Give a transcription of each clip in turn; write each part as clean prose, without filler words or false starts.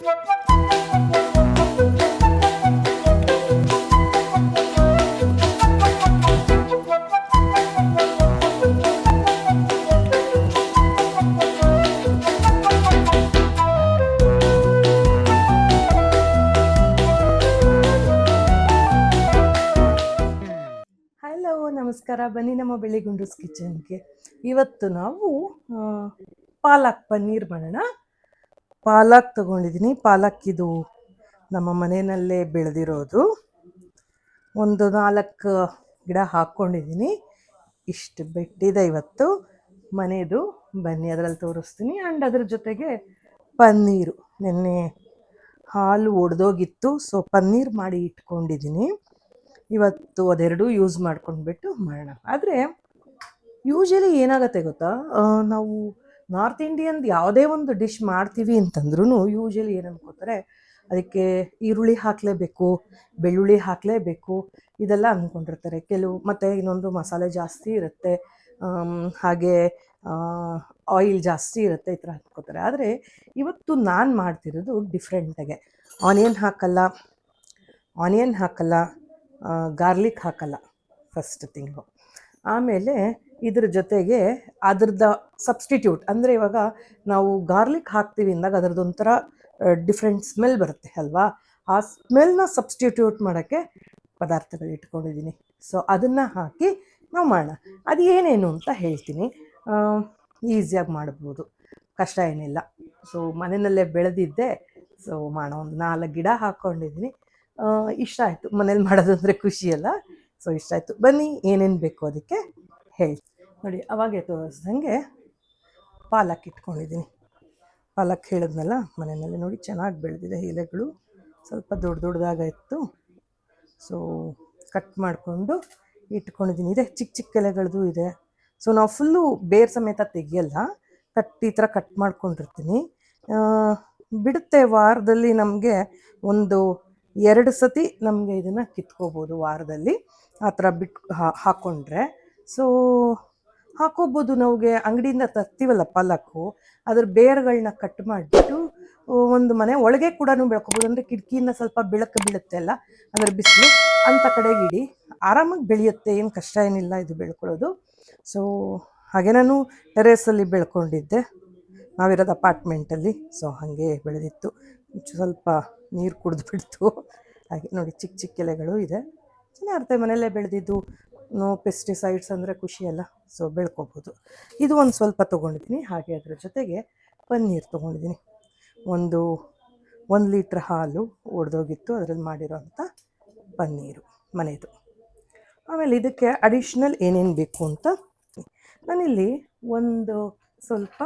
Hello, ನಮಸ್ಕಾರ. ಬನ್ನಿ ನಮ್ಮ ಬೆಳಿಗುಂಡೂಸ್ ಕಿಚನ್ಗೆ. ಇವತ್ತು ನಾವು ಪಾಲಕ್ ಪನ್ನೀರ್ ಮಾಡೋಣ. ಪಾಲಕ್ ತೊಗೊಂಡಿದ್ದೀನಿ. ಪಾಲಕ್ ಇದು ನಮ್ಮ ಮನೆಯಲ್ಲೇ ಬೆಳೆದಿರೋದು. ಒಂದು 4 ಗಿಡ ಹಾಕ್ಕೊಂಡಿದ್ದೀನಿ. ಇಷ್ಟು ಬಿಟ್ಟಿದೆ ಇವತ್ತು ಮನೆಯದು. ಬನ್ನಿ ಅದರಲ್ಲಿ ತೋರಿಸ್ತೀನಿ. ಆ್ಯಂಡ್ ಅದ್ರ ಜೊತೆಗೆ ಪನ್ನೀರು, ನೆನ್ನೆ ಹಾಲು ಒಡೆದೋಗಿತ್ತು, ಸೊ ಪನ್ನೀರ್ ಮಾಡಿ ಇಟ್ಕೊಂಡಿದ್ದೀನಿ. ಇವತ್ತು ಅದೆರಡೂ ಯೂಸ್ ಮಾಡ್ಕೊಂಡ್ಬಿಟ್ಟು ಮಾಡೋಣ. ಆದರೆ ಯೂಶಲಿ ಏನಾಗುತ್ತೆ ಗೊತ್ತಾ, ನಾವು ನಾರ್ತ್ ಇಂಡಿಯನ್ದು ಯಾವುದೇ ಒಂದು ಡಿಶ್ ಮಾಡ್ತೀವಿ ಅಂತಂದ್ರೂ ಯೂಶಲಿ ಏನು ಅನ್ಕೋತಾರೆ, ಅದಕ್ಕೆ ಈರುಳ್ಳಿ ಹಾಕಲೇಬೇಕು, ಬೆಳ್ಳುಳ್ಳಿ ಹಾಕಲೇಬೇಕು, ಇದೆಲ್ಲ ಅಂದ್ಕೊಂಡಿರ್ತಾರೆ ಕೆಲವು. ಮತ್ತು ಇನ್ನೊಂದು ಮಸಾಲೆ ಜಾಸ್ತಿ ಇರುತ್ತೆ, ಹಾಗೆ ಆಯಿಲ್ ಜಾಸ್ತಿ ಇರುತ್ತೆ, ಈ ಥರ ಅಂದ್ಕೋತಾರೆ. ಆದರೆ ಇವತ್ತು ನಾನು ಮಾಡ್ತಿರೋದು ಡಿಫ್ರೆಂಟಾಗೆ. ಆನಿಯನ್ ಹಾಕಲ್ಲ, ಗಾರ್ಲಿಕ್ ಹಾಕಲ್ಲ ಫಸ್ಟ್ ತಿಂಗು. ಆಮೇಲೆ ಇದ್ರ ಜೊತೆಗೆ ಅದ್ರದ್ದು ಸಬ್ಸ್ಟಿಟ್ಯೂಟ್ ಅಂದರೆ, ಇವಾಗ ನಾವು ಗಾರ್ಲಿಕ್ ಹಾಕ್ತೀವಿ ಅಂದಾಗ ಅದರದ್ದೊಂಥರ ಡಿಫ್ರೆಂಟ್ ಸ್ಮೆಲ್ ಬರುತ್ತೆ ಅಲ್ವಾ. ಆ ಸ್ಮೆಲ್ನ ಸಬ್ಸ್ಟಿಟ್ಯೂಟ್ ಮಾಡೋಕ್ಕೆ ಪದಾರ್ಥಗಳು ಇಟ್ಕೊಂಡಿದ್ದೀನಿ. ಸೊ ಅದನ್ನು ಹಾಕಿ ನಾವು ಮಾಡೋಣ. ಅದು ಏನೇನು ಅಂತ ಹೇಳ್ತೀನಿ. ಈಸಿಯಾಗಿ ಮಾಡ್ಬೋದು, ಕಷ್ಟ ಏನಿಲ್ಲ. ಸೊ ಮನೆಯಲ್ಲೇ ಬೆಳೆದಿದ್ದೆ, ಸೊ ಮಾಡೋಣ. ಒಂದು 4 ಗಿಡ ಹಾಕ್ಕೊಂಡಿದ್ದೀನಿ. ಇಷ್ಟ ಆಯಿತು, ಮನೇಲಿ ಮಾಡೋದು ಅಂದರೆ ಖುಷಿ ಅಲ್ಲ. ಸೊ ಇಷ್ಟ ಆಯಿತು. ಬನ್ನಿ ಏನೇನು ಬೇಕು ಅದಕ್ಕೆ ಹೇಳಿ. ನೋಡಿ, ಅವಾಗೆ ತೋರಿಸ್ದಂಗೆ ಪಾಲಕ್ ಇಟ್ಕೊಂಡಿದ್ದೀನಿ. ಪಾಲಕ್ ಹೇಳಿದ್ನಲ್ಲ, ಮನೆಯಲ್ಲಿ ನೋಡಿ ಚೆನ್ನಾಗಿ ಬೆಳೆದಿದೆ. ಎಲೆಗಳು ಸ್ವಲ್ಪ ದೊಡ್ಡದಾಗಿತ್ತು, ಸೊ ಕಟ್ ಮಾಡಿಕೊಂಡು ಇಟ್ಕೊಂಡಿದ್ದೀನಿ. ಇದೆ ಚಿಕ್ಕ ಚಿಕ್ಕ ಎಲೆಗಳದ್ದು ಇದೆ. ಸೊ ನಾವು ಫುಲ್ಲು ಬೇರ್ ಸಮೇತ ತೆಗಿಯಲ್ಲ, ಈ ಥರ ಕಟ್ ಮಾಡ್ಕೊಂಡಿರ್ತೀನಿ. ಬಿಡುತ್ತೆ ವಾರದಲ್ಲಿ ನಮಗೆ ಒಂದು 2 ಸತಿ ನಮಗೆ ಇದನ್ನು ಕಿತ್ಕೋಬೋದು ವಾರದಲ್ಲಿ. ಆ ಥರ ಹಾಕ್ಕೊಂಡ್ರೆ ಸೊ ಹಾಕೋಬೋದು. ನಮಗೆ ಅಂಗಡಿಯಿಂದ ತರ್ತೀವಲ್ಲ ಪಾಲಕ್ಕು, ಅದ್ರ ಬೇರುಗಳನ್ನ ಕಟ್ ಮಾಡಿಬಿಟ್ಟು ಒಂದು ಮನೆ ಒಳಗೆ ಕೂಡ ಬೆಳ್ಕೊಬೋದು. ಅಂದರೆ ಕಿಟಕಿಯಿಂದ ಸ್ವಲ್ಪ ಬೆಳಕು ಬೀಳುತ್ತೆ ಅಲ್ಲ, ಅಂದರೆ ಬಿಸಿಲು ಅಂಥ ಕಡೆಗೆ ಇಡಿ, ಆರಾಮಾಗಿ ಬೆಳೆಯುತ್ತೆ. ಏನು ಕಷ್ಟ ಏನಿಲ್ಲ ಇದು ಬೆಳ್ಕೊಳ್ಳೋದು. ಸೊ ಹಾಗೆ ನಾನು ಟೆರೇಸಲ್ಲಿ ಬೆಳ್ಕೊಂಡಿದ್ದೆ, ನಾವಿರೋದು ಅಪಾರ್ಟ್ಮೆಂಟಲ್ಲಿ. ಸೊ ಹಾಗೆ ಬೆಳೆದಿತ್ತು. ಸ್ವಲ್ಪ ನೀರು ಕುಡಿದ್ಬಿಡ್ತು. ಹಾಗೆ ನೋಡಿ, ಚಿಕ್ಕ ಚಿಕ್ಕ ಎಲೆಗಳು ಇದೆ, ಚೆನ್ನಾಗಿರುತ್ತೆ. ಮನೆಯಲ್ಲೇ ಬೆಳೆದಿದ್ದು, ನೋ ಪೆಸ್ಟಿಸೈಡ್ಸ್ ಅಂದರೆ ಖುಷಿ ಅಲ್ಲ. ಸೊ ಬೆಳ್ಕೊಬೋದು. ಇದು ಒಂದು ಸ್ವಲ್ಪ ತೊಗೊಂಡಿದ್ದೀನಿ. ಹಾಗೆ ಅದರ ಜೊತೆಗೆ ಪನ್ನೀರ್ ತೊಗೊಂಡಿದ್ದೀನಿ. 1 ಲೀಟ್ರ್ ಹಾಲು ಒಡೆದೋಗಿತ್ತು, ಅದರಲ್ಲಿ ಮಾಡಿರೋಂಥ ಪನ್ನೀರು ಮನೆಯದು. ಆಮೇಲೆ ಇದಕ್ಕೆ ಅಡಿಷ್ನಲ್ ಏನೇನು ಬೇಕು ಅಂತ ನಾನಿಲ್ಲಿ ಒಂದು ಸ್ವಲ್ಪ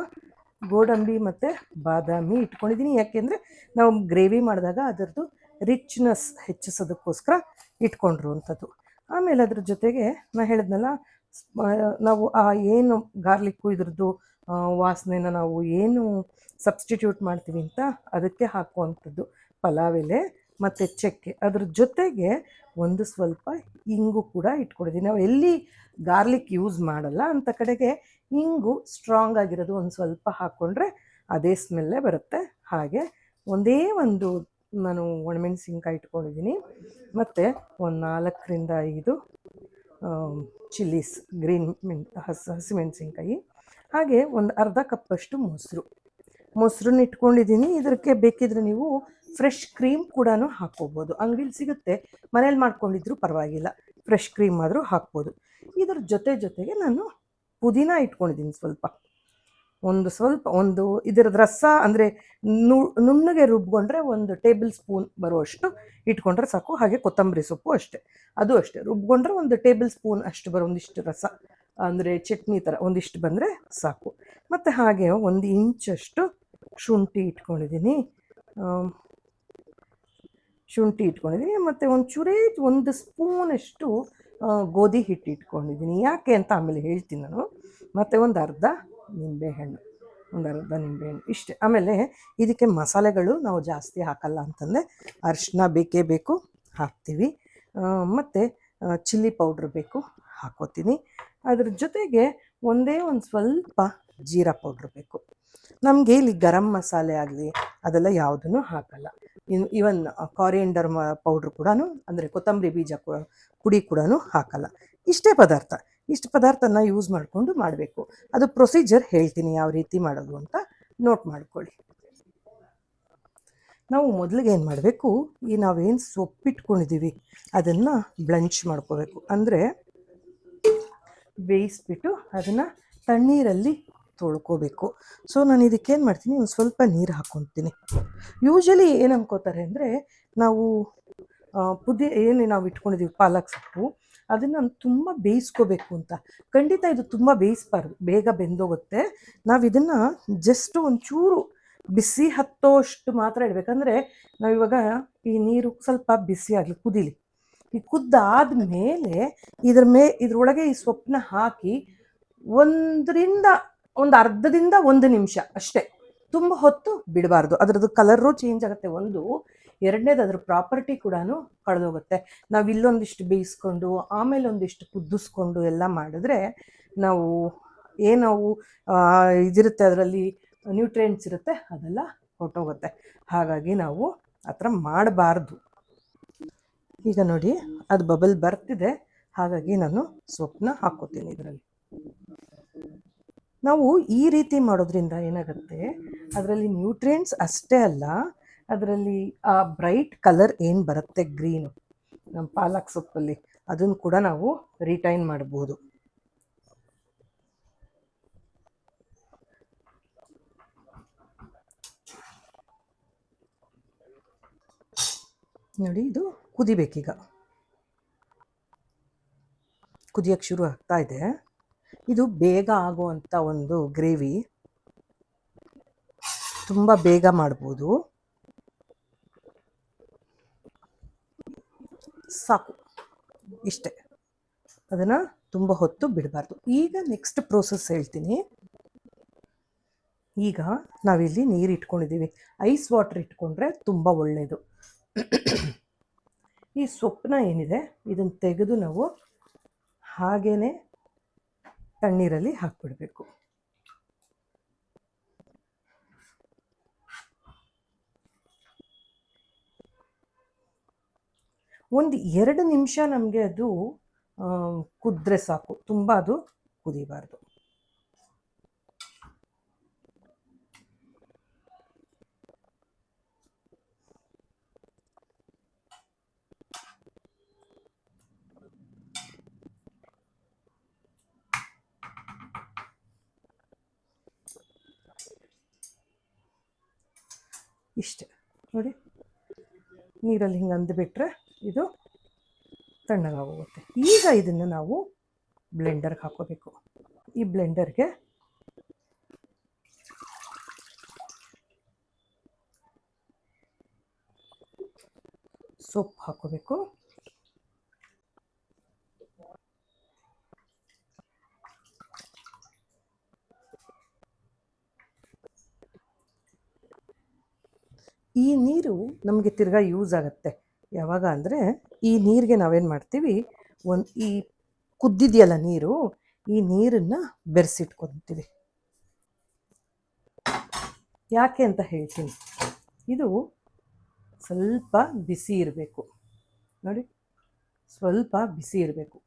ಗೋಡಂಬಿ ಮತ್ತು ಬಾದಾಮಿ ಇಟ್ಕೊಂಡಿದ್ದೀನಿ. ಯಾಕೆಂದರೆ ನಾವು ಗ್ರೇವಿ ಮಾಡಿದಾಗ ಅದರದ್ದು ರಿಚ್ನೆಸ್ ಹೆಚ್ಚಿಸೋದಕ್ಕೋಸ್ಕರ ಇಟ್ಕೊಂಡಿರುವಂಥದ್ದು. ಆಮೇಲೆ ಅದ್ರ ಜೊತೆಗೆ ನಾನು ಹೇಳಿದ್ನಲ್ಲ, ನಾವು ಏನು ಗಾರ್ಲಿಕ್ಕು ಇದ್ರದ್ದು ವಾಸನೆನ ನಾವು ಏನು ಸಬ್ಸ್ಟಿಟ್ಯೂಟ್ ಮಾಡ್ತೀವಿ ಅಂತ ಅದಕ್ಕೆ ಹಾಕುವಂಥದ್ದು ಪಲಾವ್ ಎಲೆ ಮತ್ತು ಚಕ್ಕೆ. ಅದ್ರ ಜೊತೆಗೆ ಒಂದು ಸ್ವಲ್ಪ ಇಂಗು ಕೂಡ ಇಟ್ಕೊಂಡಿದ್ದೀನಿ. ನಾವು ಎಲ್ಲಿ ಗಾರ್ಲಿಕ್ ಯೂಸ್ ಮಾಡಲ್ಲ ಅಂಥ ಕಡೆಗೆ ಇಂಗು ಸ್ಟ್ರಾಂಗ್ ಆಗಿರೋದು ಒಂದು ಸ್ವಲ್ಪ ಹಾಕ್ಕೊಂಡ್ರೆ ಅದೇ ಸ್ಮೆಲ್ಲೇ ಬರುತ್ತೆ. ಹಾಗೆ ಒಂದು ನಾನು ಒಣಮೆಣಸಿನ್ಕಾಯಿ ಇಟ್ಕೊಂಡಿದ್ದೀನಿ, ಮತ್ತು ಒಂದು 4ರಿಂದ 5 ಚಿಲ್ಲೀಸ್, ಗ್ರೀನ್ ಹಸಿಮೆಣಸಿನ್ಕಾಯಿ, ಹಾಗೆ ಒಂದು ಅರ್ಧ ಕಪ್ಪಷ್ಟು ಮೊಸರನ್ನ ಇಟ್ಕೊಂಡಿದ್ದೀನಿ. ಇದಕ್ಕೆ ಬೇಕಿದ್ರೆ ನೀವು ಫ್ರೆಶ್ ಕ್ರೀಮ್ ಕೂಡ ಹಾಕ್ಕೋಬೋದು. ಅಂಗಡಿಲಿ ಸಿಗುತ್ತೆ, ಮನೇಲಿ ಮಾಡ್ಕೊಂಡಿದ್ರು ಪರವಾಗಿಲ್ಲ, ಫ್ರೆಶ್ ಕ್ರೀಮ್ ಆದರೂ ಹಾಕ್ಬೋದು. ಇದ್ರ ಜೊತೆಗೆ ನಾನು ಪುದೀನ ಇಟ್ಕೊಂಡಿದ್ದೀನಿ. ಒಂದು ಇದರದ್ದು ರಸ ಅಂದರೆ ನುಣ್ಣಗೆ ರುಬ್ಕೊಂಡ್ರೆ 1 ಟೇಬಲ್ ಸ್ಪೂನ್ ಬರುವಷ್ಟು ಇಟ್ಕೊಂಡ್ರೆ ಸಾಕು. ಹಾಗೆ ಕೊತ್ತಂಬರಿ ಸೊಪ್ಪು ಅಷ್ಟೇ, ಅದು ಅಷ್ಟೇ ರುಬ್ಕೊಂಡ್ರೆ 1 ಟೇಬಲ್ ಸ್ಪೂನ್ ಅಷ್ಟು ಒಂದಿಷ್ಟು ರಸ, ಅಂದರೆ ಚಟ್ನಿ ಥರ ಒಂದಿಷ್ಟು ಬಂದರೆ ಸಾಕು. ಮತ್ತು ಹಾಗೆ 1 ಇಂಚಷ್ಟು ಶುಂಠಿ ಇಟ್ಕೊಂಡಿದ್ದೀನಿ. ಮತ್ತು ಒಂದು ಸ್ಪೂನಷ್ಟು ಗೋಧಿ ಹಿಟ್ಟು ಇಟ್ಕೊಂಡಿದ್ದೀನಿ. ಯಾಕೆ ಅಂತ ಆಮೇಲೆ ಹೇಳ್ತೀನಿ ನಾನು. ಮತ್ತು ಒಂದು ಅರ್ಧ ನಿಂಬೆಹಣ್ಣು ಇಷ್ಟೇ. ಆಮೇಲೆ ಇದಕ್ಕೆ ಮಸಾಲೆಗಳು ನಾವು ಜಾಸ್ತಿ ಹಾಕಲ್ಲ ಅಂತಂದರೆ, ಅರಿಶಿನ ಬೇಕೇ ಬೇಕು, ಹಾಕ್ತೀವಿ. ಮತ್ತು ಚಿಲ್ಲಿ ಪೌಡ್ರ್ ಬೇಕು, ಹಾಕೋತೀನಿ. ಅದ್ರ ಜೊತೆಗೆ ಒಂದು ಸ್ವಲ್ಪ ಜೀರಾ ಪೌಡ್ರ್ ಬೇಕು. ನಮಗೆ ಇಲ್ಲಿ ಗರಂ ಮಸಾಲೆ ಆಗಲಿ ಅದೆಲ್ಲ ಯಾವುದನ್ನು ಹಾಕಲ್ಲ. ಈವನ್ ಕಾರಿಯಂಡರ್ ಪೌಡ್ರ್ ಕೂಡ, ಅಂದರೆ ಕೊತ್ತಂಬರಿ ಬೀಜ ಪುಡಿ ಕೂಡ ಹಾಕಲ್ಲ. ಇಷ್ಟೇ ಪದಾರ್ಥ, ಇಷ್ಟು ಪದಾರ್ಥನ ಯೂಸ್ ಮಾಡಿಕೊಂಡು ಮಾಡಬೇಕು. ಅದು ಪ್ರೊಸೀಜರ್ ಹೇಳ್ತೀನಿ ಯಾವ ರೀತಿ ಮಾಡೋದು ಅಂತ ನೋಟ್ ಮಾಡ್ಕೊಳ್ಳಿ. ನಾವು ಮೊದಲಿಗೆ ಏನು ಮಾಡಬೇಕು, ಈ ನಾವೇನು ಸೊಪ್ಪಿಟ್ಕೊಂಡಿದ್ದೀವಿ ಅದನ್ನು ಬ್ಲಂಚ್ ಮಾಡ್ಕೋಬೇಕು. ಅಂದರೆ ಬೇಯಿಸ್ಬಿಟ್ಟು ಅದನ್ನು ತಣ್ಣೀರಲ್ಲಿ ತೊಳ್ಕೊಬೇಕು. ಸೊ ನಾನು ಇದಕ್ಕೇನು ಮಾಡ್ತೀನಿ, ಒಂದು ಸ್ವಲ್ಪ ನೀರು ಹಾಕ್ಕೊತೀನಿ. ಯೂಶಲಿ ಏನು ಅನ್ಕೋತಾರೆ ಅಂದರೆ, ನಾವು ಏನು ನಾವು ಇಟ್ಕೊಂಡಿದ್ದೀವಿ ಪಾಲಕ್ ಸೊಪ್ಪು, ಅದನ್ನು ತುಂಬ ಬೇಯಿಸ್ಕೋಬೇಕು ಅಂತ. ಖಂಡಿತ ಇದು ತುಂಬ ಬೇಯಿಸ್ಬಾರ್ದು, ಬೇಗ ಬೆಂದೋಗುತ್ತೆ. ನಾವು ಇದನ್ನು ಜಸ್ಟ್ ಒಂಚೂರು ಬಿಸಿ ಹತ್ತೋಷ್ಟು ಮಾತ್ರ ಇಡಬೇಕಂದ್ರೆ, ನಾವಿವಾಗ ಈ ನೀರು ಸ್ವಲ್ಪ ಬಿಸಿ ಆಗಲಿ, ಕುದೀಲಿ. ಈ ಕುದ್ದಾದ್ಮೇಲೆ ಇದ್ರೊಳಗೆ ಈ ಸೊಪ್ಪನ್ನ ಹಾಕಿ ಒಂದು ಅರ್ಧದಿಂದ 1 ನಿಮಿಷ ಅಷ್ಟೇ, ತುಂಬ ಹೊತ್ತು ಬಿಡಬಾರ್ದು. ಅದರದ್ದು ಕಲರು ಚೇಂಜ್ ಆಗುತ್ತೆ. ಎರಡನೇದು ಅದ್ರ ಪ್ರಾಪರ್ಟಿ ಕೂಡ ಕಳೆದೋಗುತ್ತೆ. ನಾವು ಇಲ್ಲೊಂದಿಷ್ಟು ಬೇಯಿಸ್ಕೊಂಡು ಆಮೇಲೆ ಒಂದಿಷ್ಟು ಕುದಿಸ್ಕೊಂಡು ಎಲ್ಲ ಮಾಡಿದ್ರೆ ನಾವು ಇದಿರುತ್ತೆ, ಅದರಲ್ಲಿ ನ್ಯೂಟ್ರಿಯೆಂಟ್ಸ್ ಇರುತ್ತೆ, ಅದೆಲ್ಲ ಹೊರಟೋಗುತ್ತೆ. ಹಾಗಾಗಿ ನಾವು ಆ ಥರ ಮಾಡಬಾರ್ದು. ಈಗ ನೋಡಿ ಅದು ಬಬಲ್ ಬರ್ತಿದೆ, ಹಾಗಾಗಿ ನಾನು ಸೊಪ್ಪನ್ನ ಹಾಕ್ಕೋತೀನಿ ಇದರಲ್ಲಿ. ನಾವು ಈ ರೀತಿ ಮಾಡೋದ್ರಿಂದ ಏನಾಗುತ್ತೆ, ಅದರಲ್ಲಿ ನ್ಯೂಟ್ರಿಯೆಂಟ್ಸ್ ಅಷ್ಟೇ ಅಲ್ಲ, ಅದರಲ್ಲಿ ಆ ಬ್ರೈಟ್ ಕಲರ್ ಏನು ಬರುತ್ತೆ ಗ್ರೀನು ನಮ್ಮ ಪಾಲಕ್ ಸೊಪ್ಪಲ್ಲಿ, ಅದನ್ನು ಕೂಡ ನಾವು ರಿಟೈನ್ ಮಾಡ್ಬೋದು. ನೋಡಿ ಇದು ಕುದಿಬೇಕೀಗ, ಕುದಿಯೋಕ್ಕೆ ಶುರು ಆಗ್ತಾ ಇದೆ. ಇದು ಬೇಗ ಆಗುವಂಥ ಒಂದು ಗ್ರೇವಿ, ತುಂಬ ಬೇಗ ಮಾಡ್ಬೋದು. ಸಾಕು ಇಷ್ಟೇ, ಅದನ್ನು ತುಂಬ ಹೊತ್ತು ಬಿಡಬಾರ್ದು. ಈಗ ನೆಕ್ಸ್ಟ್ ಪ್ರೋಸೆಸ್ ಹೇಳ್ತೀನಿ. ಈಗ ನಾವಿಲ್ಲಿ ನೀರು ಇಟ್ಕೊಂಡಿದ್ದೀವಿ, ಐಸ್ ವಾಟರ್ ಇಟ್ಕೊಂಡ್ರೆ ತುಂಬ ಒಳ್ಳೆಯದು. ಈ ಸೊಪ್ಪನ್ನ ಏನಿದೆ ಇದನ್ನು ತೆಗೆದು ನಾವು ಹಾಗೇ ತಣ್ಣೀರಲ್ಲಿ ಹಾಕ್ಬಿಡ್ಬೇಕು. ಒಂದು 2 ನಿಮಿಷ ನಮಗೆ ಅದು ಕುದ್ರೆ ಸಾಕು, ತುಂಬ ಅದು ಕುದಿಬಾರ್ದು. ಇಷ್ಟೇ ನೋಡಿ, ನೀರಲ್ಲಿ ಹಿಂಗೆ ಅಂದುಬಿಟ್ರೆ ಇದು ತಣ್ಣಗಾಗೋಗುತ್ತೆ. ಈಗ ಇದನ್ನು ನಾವು ಬ್ಲೆಂಡರ್ಗೆ ಹಾಕೋಬೇಕು. ಈ ಬ್ಲೆಂಡರ್ಗೆ ಸೊಪ್ಪು ಹಾಕೋಬೇಕು. ಈ ನೀರು ನಮಗೆ ತಿರ್ಗಾ ಯೂಸ್ ಆಗುತ್ತೆ. ಯಾವಾಗ ಅಂದರೆ, ಈ ನೀರಿಗೆ ನಾವೇನು ಮಾಡ್ತೀವಿ, ಈ ಕುದ್ದಿದೆಯಲ್ಲ ನೀರು, ಈ ನೀರನ್ನು ಬೆರೆಸಿಟ್ಕೊತೀವಿ. ಯಾಕೆ ಅಂತ ಹೇಳ್ತೀನಿ. ಇದು ಸ್ವಲ್ಪ ಬಿಸಿ ಇರಬೇಕು ನೋಡಿ, ಸ್ವಲ್ಪ ಬಿಸಿ ಇರಬೇಕು.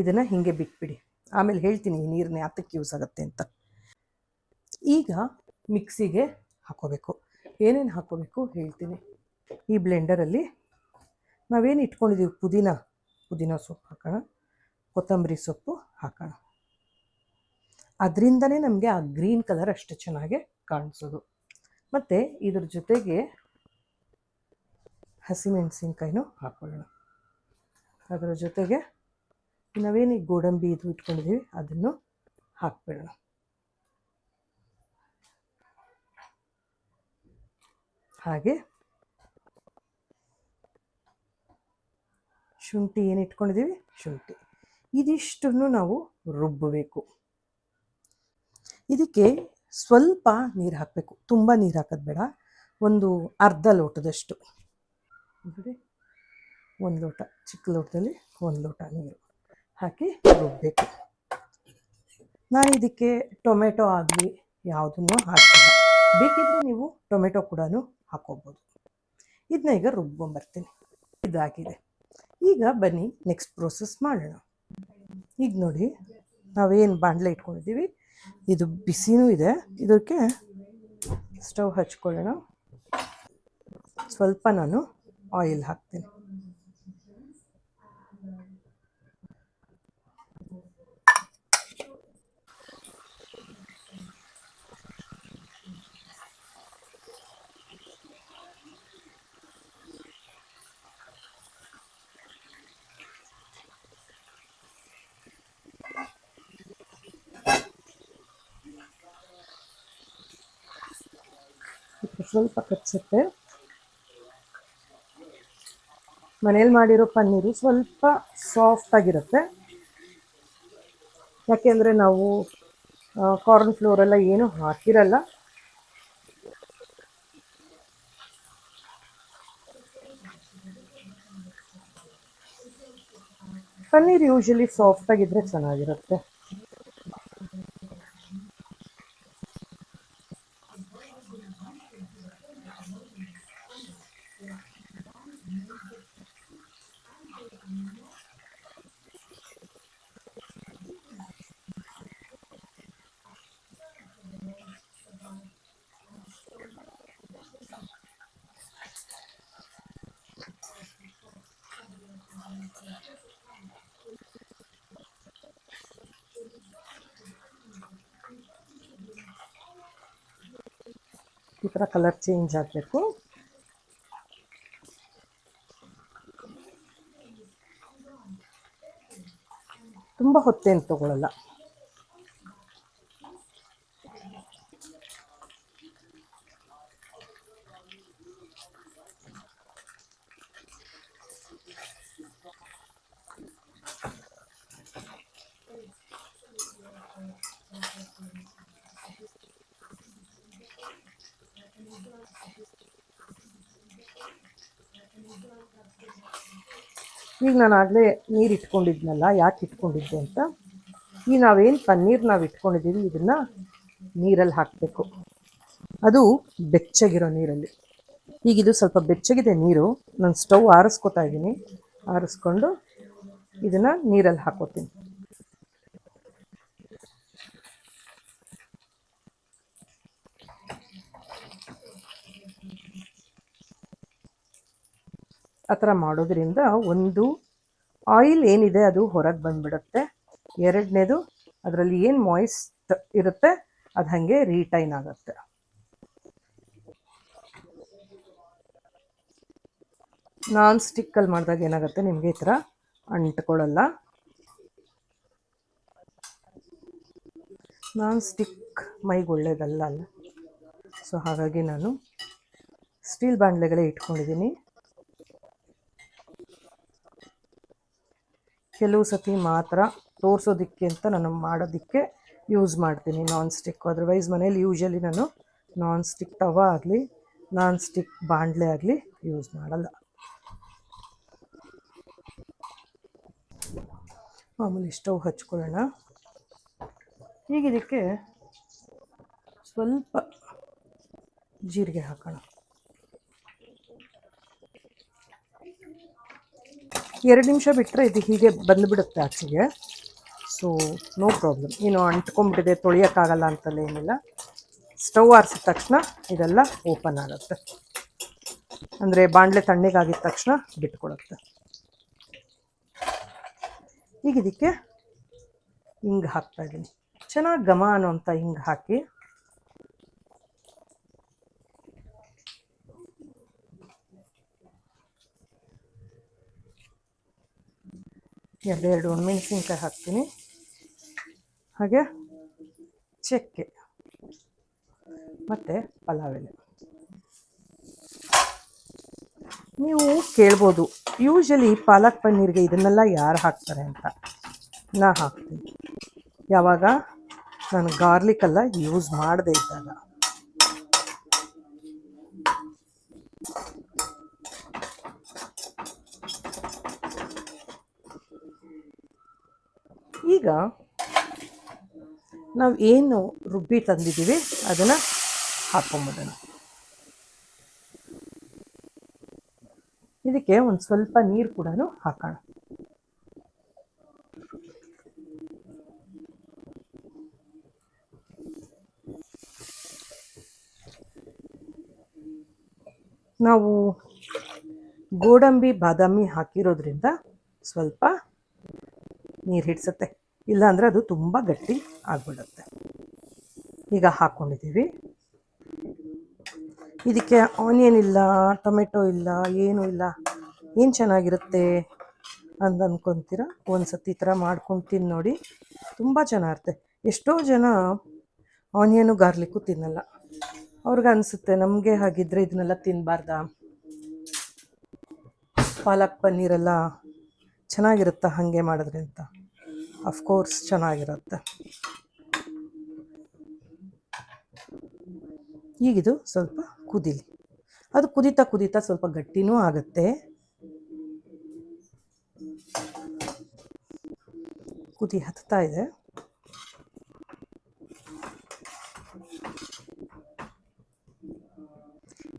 ಇದನ್ನು ಹೀಗೆ ಬಿಟ್ಬಿಡಿ, ಆಮೇಲೆ ಹೇಳ್ತೀನಿ ಈ ನೀರನ್ನ ಯಾತಕ್ಕೆ ಯೂಸ್ ಆಗುತ್ತೆ ಅಂತ. ಈಗ ಮಿಕ್ಸಿಗೆ ಹಾಕೋಬೇಕು. ಏನೇನು ಹಾಕ್ಕೋಬೇಕು ಹೇಳ್ತೀನಿ. ಈ ಬ್ಲೆಂಡರಲ್ಲಿ ನಾವೇನು ಇಟ್ಕೊಂಡಿದ್ದೀವಿ, ಪುದೀನ ಸೊಪ್ಪು ಹಾಕೋಣ, ಕೊತ್ತಂಬರಿ ಸೊಪ್ಪು ಹಾಕೋಣ. ಅದರಿಂದನೇ ನಮಗೆ ಆ ಗ್ರೀನ್ ಕಲರ್ ಅಷ್ಟು ಚೆನ್ನಾಗಿ ಕಾಣಿಸೋದು. ಮತ್ತು ಇದ್ರ ಜೊತೆಗೆ ಹಸಿಮೆಣಸಿನ್ಕಾಯಿನೂ ಹಾಕ್ಕೊಳ್ಳೋಣ. ಅದರ ಜೊತೆಗೆ ನಾವೇನು ಈ ಗೋಡಂಬಿ ಇದು ಇಟ್ಕೊಂಡಿದ್ದೀವಿ ಅದನ್ನು ಹಾಕ್ಬಿಡೋಣ. ಹಾಗೆ ಶುಂಠಿ ಏನು ಇಟ್ಕೊಂಡಿದ್ದೀವಿ, ಶುಂಠಿ ಇದಿಷ್ಟನ್ನು ನಾವು ರುಬ್ಬಬೇಕು. ಇದಕ್ಕೆ ಸ್ವಲ್ಪ ನೀರು ಹಾಕಬೇಕು, ತುಂಬ ನೀರು ಹಾಕೋದು ಬೇಡ. ಒಂದು ಅರ್ಧ ಲೋಟದಷ್ಟು ನೋಡಿ, 1 ಲೋಟ, ಚಿಕ್ಕ ಲೋಟದಲ್ಲಿ 1 ಲೋಟ ನೀರು ಹಾಕಿ ರುಬ್ಬಬೇಕು. ನಾನು ಇದಕ್ಕೆ ಟೊಮೆಟೊ ಆಗಲಿ ಯಾವುದನ್ನು ಹಾಕಿಲ್ಲ. ಬೇಕಿದ್ರೆ ನೀವು ಟೊಮೆಟೊ ಕೂಡ ಹಾಕೋಬೋದು. ಇದನ್ನ ಈಗ ರುಬ್ಕೊಂಬರ್ತೀನಿ. ಇದಾಗಿದೆ. ಈಗ ಬನ್ನಿ ನೆಕ್ಸ್ಟ್ ಪ್ರೋಸೆಸ್ ಮಾಡೋಣ. ಈಗ ನೋಡಿ, ನಾವೇನು ಬಾಣಲೆ ಇಟ್ಕೊಂಡಿದ್ದೀವಿ, ಇದು ಬಿಸಿನೂ ಇದೆ. ಇದಕ್ಕೆ ಸ್ಟವ್ ಹಚ್ಕೊಳ್ಳೋಣ. ಸ್ವಲ್ಪ ನಾನು ಆಯಿಲ್ ಹಾಕ್ತೀನಿ. ಸ್ವಲ್ಪ ಕಚ್ಚುತ್ತೆ. ಮನೇಲಿ ಮಾಡಿರೋ ಪನ್ನೀರು ಸ್ವಲ್ಪ ಸಾಫ್ಟ್ ಆಗಿರುತ್ತೆ. ಯಾಕೆಂದರೆ ನಾವು ಕಾರ್ನ್ ಫ್ಲೋರ್ ಎಲ್ಲ ಏನು ಹಾಕಿರಲ್ಲ. ಪನ್ನೀರ್ ಯೂಶಲಿ ಸಾಫ್ಟ್ ಆಗಿದ್ರೆ ಚೆನ್ನಾಗಿರುತ್ತೆ. ಈ ಥರ ಕಲರ್ ಚೇಂಜ್ ಆಗಬೇಕು. ತುಂಬ ಹೊತ್ತೇನು ತಗೊಳ್ಳಲ್ಲ. ಈಗ ನಾನು ಆಗಲೇ ನೀರು ಇಟ್ಕೊಂಡಿದ್ನಲ್ಲ, ಯಾಕೆ ಇಟ್ಕೊಂಡಿದ್ದೆ ಅಂತ, ಈ ನಾವೇನು ಪನ್ನೀರ್ ನಾವು ಇಟ್ಕೊಂಡಿದ್ದೀವಿ ಇದನ್ನು ನೀರಲ್ಲಿ ಹಾಕಬೇಕು. ಅದು ಬೆಚ್ಚಗಿರೋ ನೀರಲ್ಲಿ. ಈಗ ಇದು ಸ್ವಲ್ಪ ಬೆಚ್ಚಗಿದೆ ನೀರು. ನಾನು ಸ್ಟವ್ ಆರಿಸ್ಕೊತಾ ಇದ್ದೀನಿ. ಆರಿಸ್ಕೊಂಡು ಇದನ್ನು ನೀರಲ್ಲಿ ಹಾಕೋತೀನಿ. ಆ ಥರ ಮಾಡೋದ್ರಿಂದ ಒಂದು ಆಯಿಲ್ ಏನಿದೆ ಅದು ಹೊರಗೆ ಬಂದುಬಿಡುತ್ತೆ. ಎರಡನೇದು ಅದರಲ್ಲಿ ಏನು ಮಾಯಿಸ್ಟ್ ಇರುತ್ತೆ ಅದು ಹಾಗೆ ರೀಟೈನ್ ಆಗುತ್ತೆ. ನಾನ್ ಸ್ಟಿಕ್ಕಲ್ಲಿ ಮಾಡಿದಾಗ ಏನಾಗುತ್ತೆ, ನಿಮಗೆ ಈ ಥರ ಅಂಟ್ಕೊಳ್ಳಲ್ಲ. ನಾನ್ ಸ್ಟಿಕ್ ಮೈಗೆ ಒಳ್ಳೇದಲ್ಲ ಅಲ್ಲ. ಸೊ ಹಾಗಾಗಿ ನಾನು ಸ್ಟೀಲ್ ಬಾಣಲೆಗಳೇ ಇಟ್ಕೊಂಡಿದ್ದೀನಿ. ಕೆಲವು ಸತಿ ಮಾತ್ರ ತೋರಿಸೋದಕ್ಕೆ ಅಂತ ನಾನು ಮಾಡೋದಕ್ಕೆ ಯೂಸ್ ಮಾಡ್ತೀನಿ ನಾನ್ ಸ್ಟಿಕ್. ಅದರ್ವೈಸ್ ಮನೇಲಿ ಯೂಶಲಿ ನಾನು ನಾನ್ ಸ್ಟಿಕ್ ತವಾ ಆಗಲಿ ನಾನ್ ಸ್ಟಿಕ್ ಬಾಣಲೆ ಆಗಲಿ ಯೂಸ್ ಮಾಡಲ್ಲ. ಮಾಮೂಲಿ ಸ್ಟವ್ ಹಚ್ಕೊಳ್ಳೋಣ. ಈಗ ಇದಕ್ಕೆ ಸ್ವಲ್ಪ ಜೀರಿಗೆ ಹಾಕೋಣ. 2 ನಿಮಿಷ ಬಿಟ್ಟರೆ ಇದು ಹೀಗೆ ಬಂದುಬಿಡುತ್ತೆ ಆಚೆಗೆ. So no problem. ಏನು ಅಂಟ್ಕೊಂಡ್ಬಿಟ್ಟಿದೆ ತೊಳಿಯೋಕ್ಕಾಗಲ್ಲ ಅಂತಲೇ ಏನಿಲ್ಲ. ಸ್ಟವ್ ಆರಿಸಿದ ತಕ್ಷಣ ಇದೆಲ್ಲ ಓಪನ್ ಆಗುತ್ತೆ. ಅಂದರೆ ಬಾಣಲೆ ತಣ್ಣಗಾಗಿದ ತಕ್ಷಣ ಬಿಟ್ಕೊಡುತ್ತೆ. ಈಗ ಇದಕ್ಕೆ ಹಿಂಗೆ ಹಾಕ್ತಾಯಿದ್ದೀನಿ. ಚೆನ್ನಾಗಿ ಘಮ ಅನ್ನೋಂಥ ಹಿಂಗೆ ಹಾಕಿ ಎರಡು ಒಣಮೆಣಸಿನ್ಕಾಯಿ ಹಾಕ್ತೀನಿ. ಹಾಗೆ ಚಕ್ಕೆ ಮತ್ತು ಪಲಾವ್ ಎಲೆ. ನೀವು ಕೇಳ್ಬೋದು ಯೂಶಲಿ ಪಾಲಕ್ ಪನ್ನೀರ್ಗೆ ಇದನ್ನೆಲ್ಲ ಯಾರು ಹಾಕ್ತಾರೆ ಅಂತ. ನಾ ಹಾಕ್ತೀನಿ ಯಾವಾಗ ನಾನು ಗಾರ್ಲಿಕ್ ಎಲ್ಲ ಯೂಸ್ ಮಾಡದೇ ಇದ್ದಾಗ. ಈಗ ನಾವು ಏನು ರುಬ್ಬಿ ತಂದಿದ್ದೀವಿ ಅದನ್ನು ಹಾಕ್ಕೊಂಬಿಡೋಣ. ಇದಕ್ಕೆ ಒಂದು ಸ್ವಲ್ಪ ನೀರು ಕೂಡ ಹಾಕೋಣ. ನಾವು ಗೋಡಂಬಿ ಬಾದಾಮಿ ಹಾಕಿರೋದ್ರಿಂದ ಸ್ವಲ್ಪ ನೀರು ಹಿಡಿಸುತ್ತೆ, ಇಲ್ಲಾಂದರೆ ಅದು ತುಂಬ ಗಟ್ಟಿ ಆಗಿಬಿಡುತ್ತೆ. ಈಗ ಹಾಕ್ಕೊಂಡಿದ್ದೀವಿ. ಇದಕ್ಕೆ ಆನಿಯನ್ ಇಲ್ಲ, ಟೊಮೆಟೊ ಇಲ್ಲ, ಏನೂ ಇಲ್ಲ. ಏನು ಚೆನ್ನಾಗಿರುತ್ತೆ ಅಂತ ಅಂದ್ಕೊತೀರ, ಒಂದು ಸತಿ ಈ ಥರ ಮಾಡ್ಕೊಂಡು ತಿಂದು ನೋಡಿ, ತುಂಬ ಚೆನ್ನಾಗಿರುತ್ತೆ. ಎಷ್ಟೋ ಜನ ಆನಿಯನು ಗಾರ್ಲಿಕ್ಕು ತಿನ್ನಲ್ಲ. ಅವ್ರಿಗೆ ಅನಿಸುತ್ತೆ ನಮಗೆ ಹಾಗಿದ್ರೆ ಇದನ್ನೆಲ್ಲ ತಿನ್ನಬಾರ್ದಾ, ಪಾಲಕ್ ಪನ್ನೀರೆಲ್ಲ ಚೆನ್ನಾಗಿರುತ್ತಾ ಹಾಗೆ ಮಾಡಿದ್ರೆ ಅಂತ. ಅಫ್ಕೋರ್ಸ್ ಚೆನ್ನಾಗಿರುತ್ತೆ. ಈಗಿದು ಸ್ವಲ್ಪ ಕುದೀಲಿ. ಅದು ಕುದೀತಾ ಕುದೀತಾ ಸ್ವಲ್ಪ ಗಟ್ಟಿನೂ ಆಗುತ್ತೆ. ಕುದಿ ಹತ್ತಾ ಇದೆ.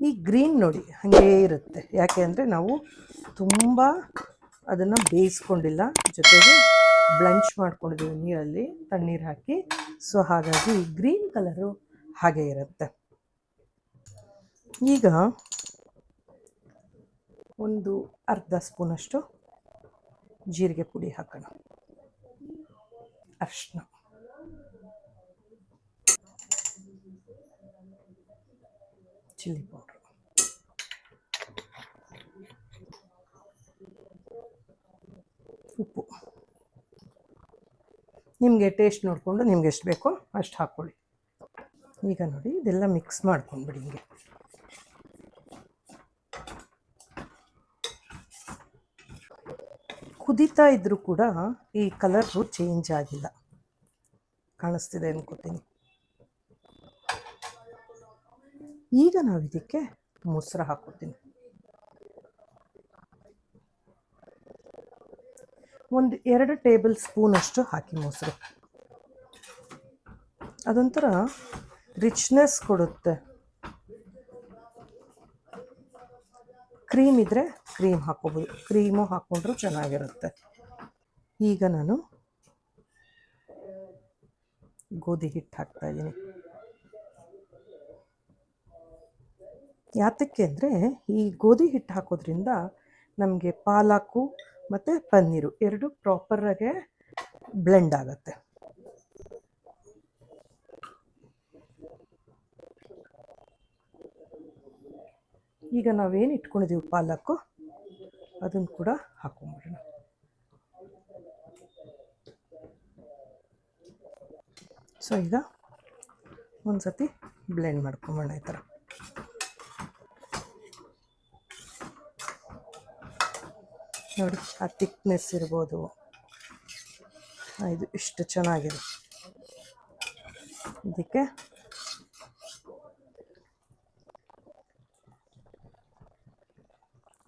ಈ ಗ್ರೀನ್ ನೋಡಿ ಹಾಗೇ ಇರುತ್ತೆ, ಯಾಕೆ ಅಂದರೆ ನಾವು ತುಂಬ ಅದನ್ನು ಬೇಯಿಸ್ಕೊಂಡಿಲ್ಲ, ಜೊತೆಗೆ ಬ್ಲಂಚ್ ಮಾಡ್ಕೊಂಡಿದ್ದೀವಿ ನೀರಲ್ಲಿ ತಣ್ಣೀರು ಹಾಕಿ. ಸೊ ಹಾಗಾಗಿ ಗ್ರೀನ್ ಕಲರು ಹಾಗೇ ಇರುತ್ತೆ. ಈಗ ಒಂದು ಅರ್ಧ ಸ್ಪೂನಷ್ಟು ಜೀರಿಗೆ ಪುಡಿ ಹಾಕೋಣ, ಅರಿಶಿನ, ಚಿಲ್ಲಿ ಪೌಡ್ರು, ಉಪ್ಪು. ನಿಮಗೆ ಟೇಸ್ಟ್ ನೋಡಿಕೊಂಡು ನಿಮ್ಗೆ ಎಷ್ಟು ಬೇಕೋ ಅಷ್ಟು ಹಾಕ್ಕೊಳ್ಳಿ. ಈಗ ನೋಡಿ ಇದೆಲ್ಲ ಮಿಕ್ಸ್ ಮಾಡ್ಕೊಂಡ್ಬಿಡಿ. ಹಿಂಗೆ ಕುದೀತಾ ಇದ್ದರೂ ಕೂಡ ಈ ಕಲರು ಚೇಂಜ್ ಆಗಿಲ್ಲ, ಕಾಣಿಸ್ತಿದೆ ಅನ್ಕೋತೀನಿ. ಈಗ ನಾವು ಇದಕ್ಕೆ ಮೊಸರು ಹಾಕೋತೀನಿ. ಒಂದು 2 ಟೇಬಲ್ ಸ್ಪೂನಷ್ಟು ಹಾಕಿ ಮೊಸರು. ಅದೊಂಥರ ರಿಚ್ನೆಸ್ ಕೊಡುತ್ತೆ. ಕ್ರೀಮ್ ಇದ್ದರೆ ಕ್ರೀಮ್ ಹಾಕ್ಕೋಬೋದು, ಕ್ರೀಮು ಹಾಕ್ಕೊಂಡ್ರೂ ಚೆನ್ನಾಗಿರುತ್ತೆ. ಈಗ ನಾನು ಗೋಧಿ ಹಿಟ್ಟು ಹಾಕ್ತಾಯಿದ್ದೀನಿ. ಯಾತಕ್ಕೆ ಅಂದರೆ ಈ ಗೋಧಿ ಹಿಟ್ಟು ಹಾಕೋದ್ರಿಂದ ನಮಗೆ ಪಾಲಕು ಮತ್ತು ಪನ್ನೀರು ಎರಡು ಪ್ರಾಪರಾಗೆ ಬ್ಲೆಂಡ್ ಆಗುತ್ತೆ. ಈಗ ನಾವೇನು ಇಟ್ಕೊಂಡಿದ್ದೀವಿ ಪಾಲಕು, ಅದನ್ನು ಕೂಡ ಹಾಕೊಂಡ್ಬಿಡೋಣ. ಸೊ ಈಗ ಒಂದು ಸತಿ ಬ್ಲೆಂಡ್ ಮಾಡ್ಕೊಂಬೋಣ ಈ ಥರ. ನೋಡಿ ಆ ಥಿಕ್ನೆಸ್ ಇರ್ಬೋದು, ಇದು ಇಷ್ಟು ಚೆನ್ನಾಗಿದೆ. ಇದಕ್ಕೆ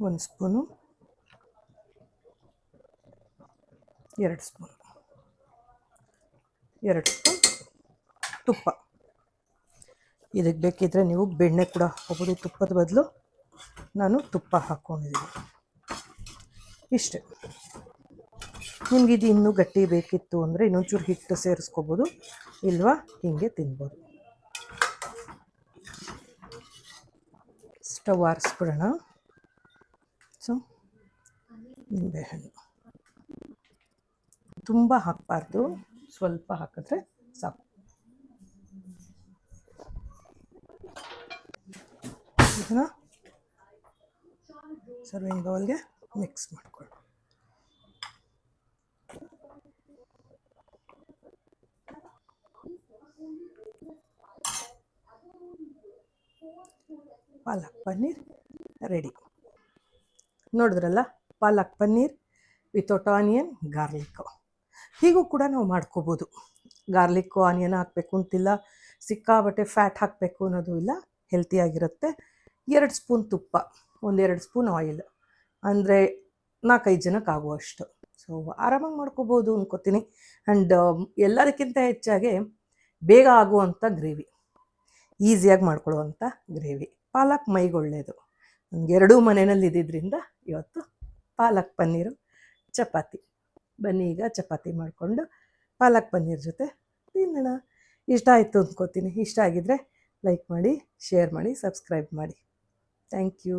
ಒಂದು ಸ್ಪೂನು, 2 ಸ್ಪೂನ್ ತುಪ್ಪ. ಇದಕ್ಕೆ ಬೇಕಿದ್ದರೆ ನೀವು ಬೆಣ್ಣೆ ಕೂಡ ಹಾಕ್ಕೋಬೋದು, ತುಪ್ಪದ ಬದಲು ನಾನು ತುಪ್ಪ ಹಾಕ್ಕೊಂಡಿದ್ದೀನಿ. ಇಷ್ಟೇ. ನಿಮಗಿದು ಇನ್ನೂ ಗಟ್ಟಿ ಬೇಕಿತ್ತು ಅಂದರೆ ಇನ್ನೊಂಚೂರು ಹಿಟ್ಟು ಸೇರಿಸ್ಕೋಬೋದು, ಇಲ್ವಾ ಹೀಗೆ ತಿನ್ಬೋದು. ಸ್ಟವ್ ಆರಿಸ್ಬಿಡೋಣ. ಸೊ ನಿಂಬೆಹಣ್ಣು ತುಂಬ ಹಾಕಬಾರ್ದು, ಸ್ವಲ್ಪ ಹಾಕಿದ್ರೆ ಸಾಕು. ಇದನ್ನು ಸರ್ವಿಂಗ್ ಬೌಲ್ಗೆ ಮಿಕ್ಸ್ ಮಾಡ್ಕೊಳ್ಳಿ. ಪಾಲಕ್ ಪನ್ನೀರ್ ರೆಡಿ. ನೋಡಿದ್ರಲ್ಲ, palak paneer without onion garlic. ಹೀಗೂ ಕೂಡ ನಾವು ಮಾಡ್ಕೋಬೋದು. ಗಾರ್ಲಿಕ್ಕು ಆನಿಯನ್ ಹಾಕಬೇಕು ಅಂತಿಲ್ಲ, ಸಿಕ್ಕಾಬಟ್ಟೆ ಫ್ಯಾಟ್ ಹಾಕಬೇಕು ಅನ್ನೋದು ಇಲ್ಲ, ಹೆಲ್ತಿಯಾಗಿರುತ್ತೆ. 2 ಸ್ಪೂನ್ ತುಪ್ಪ, 1-2 ಸ್ಪೂನ್ ಆಯಿಲ್, ಅಂದರೆ 4-5 ಜನಕ್ಕೆ ಆಗುವಷ್ಟು. ಸೊ ಆರಾಮಾಗಿ ಮಾಡ್ಕೋಬೋದು ಅನ್ಕೋತೀನಿ. ಆ್ಯಂಡ್ ಎಲ್ಲದಕ್ಕಿಂತ ಹೆಚ್ಚಾಗಿ ಬೇಗ ಆಗುವಂಥ ಗ್ರೇವಿ, ಈಸಿಯಾಗಿ ಮಾಡ್ಕೊಳ್ಳುವಂಥ ಗ್ರೇವಿ. ಪಾಲಕ್ ಮೈಗೆ ಒಳ್ಳೆಯದು. ನನಗೆ ಎರಡೂ ಮನೆಯಲ್ಲಿ ಇದ್ದಿದ್ದರಿಂದ ಇವತ್ತು ಪಾಲಕ್ ಪನ್ನೀರು ಚಪಾತಿ. ಬನ್ನಿ ಈಗ ಚಪಾತಿ ಮಾಡಿಕೊಂಡು ಪಾಲಕ್ ಪನ್ನೀರ್ ಜೊತೆ ತಿನ್ನೋಣ. ಇಷ್ಟ ಆಯಿತು ಅಂದ್ಕೋತೀನಿ. ಇಷ್ಟ ಆಗಿದ್ದರೆ ಲೈಕ್ ಮಾಡಿ, ಶೇರ್ ಮಾಡಿ, ಸಬ್ಸ್ಕ್ರೈಬ್ ಮಾಡಿ. Thank you.